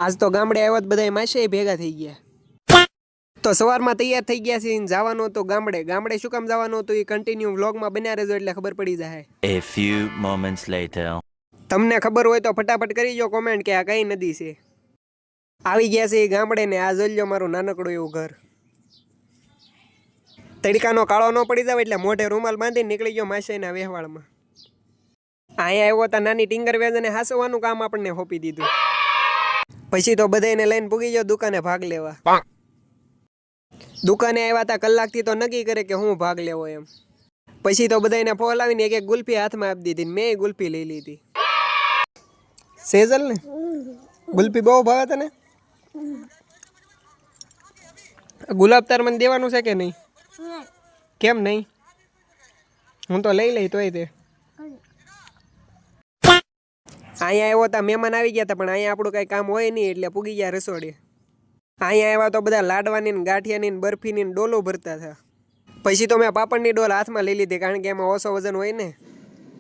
આજ તો ગામડે આવ્યા બધા માસે ભેગા થઈ ગયા. તો સવારમાં તૈયાર થઈ ગયા છે જવાનું હતું ગામડે શું કામ જવાનું હતું એ કન્ટિન્યુ વ્લોગમાં બન્યા રહેજો એટલે ખબર પડી જાય. A few moments later. તમને ખબર હોય તો ફટાફટ કરી જો કોમેન્ટ કે આ કઈ નદી છે. આવી ગયા છે એ ગામડે ને આ જોઈ લો મારું નાનકડું એવું ઘર. તડકાનો કાળો ન પડી જાવ એટલે મોઢે રૂમાલ બાંધીને નીકળી ગયો માસાઈના વેહવાળમાં. અહીંયા આવ્યો હતા નાની ટિંગર વેજને હાસવાનું કામ આપણને સોંપી દીધું. પછી તો બધાને લઈને પૂગી ગયો દુકાને ભાગ લેવા. દુકાને આવ્યા હતા કલાકથી તો નક્કી કરે કે હું ભાગ લેવો એમ. પછી તો બધાને ફોલ આવીને એક ગુલ્ફી હાથમાં આપી દીધી ને મેં ગુલ્ફી લઈ લીધી. સેજલ ને ગુલ્ફી બહુ ભાવે તને? ગુલાબ તાર મને દેવાનું છે કે નહીં? કેમ નહીં? હું તો લઈ તોય તે. અહીંયા આવ્યો હતા મહેમાન આવી ગયા હતા પણ અહીંયા આપણું કાંઈ કામ હોય નહીં એટલે પૂગી ગયા રસોડે. અહીંયા આવ્યા તો બધા લાડવાની ને ગાંઠિયાની ને બરફીની ને ડોલો ભરતા હતા. પછી તો મેં પાપડની ડોલ હાથમાં લઈ લીધી કારણ કે એમાં ઓછો વજન હોય ને.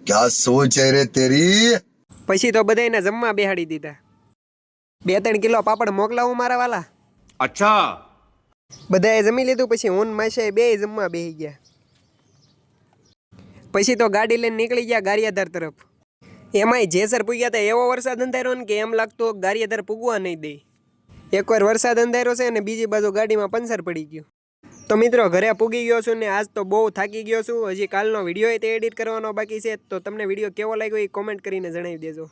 ક્યા સોચ હે રે તેરી. પછી તો બધાને જમવા બેહાડી દીધા. 2-3 કિલો પાપડ મોકલાવું મારા વાલા. અચ્છા. બધાએ જમી લીધું પછી હું માસે બે જમવા બેસી ગયા. પછી તો ગાડી લઈને નીકળી ગયા ગારિયાધાર તરફ. એમાંય જેસર પૂગ્યા હતા એવો વરસાદ અંધાર્યો ને કે એમ લાગતો ગારિયાધાર પૂગવા નહીં દે. એકવાર વરસાદ અંધાર્યો છે અને બીજી બાજુ ગાડીમાં પંચર પડી ગયું. તો મિત્રો ઘરે પૂગી ગયો છું ને આજ તો બહુ થાકી ગયો છું. હજી કાલનો વિડીયો તે એડિટ કરવાનો બાકી છે. તો તમને વિડીયો કેવો લાગ્યો એ કોમેન્ટ કરીને જણાવી દેજો.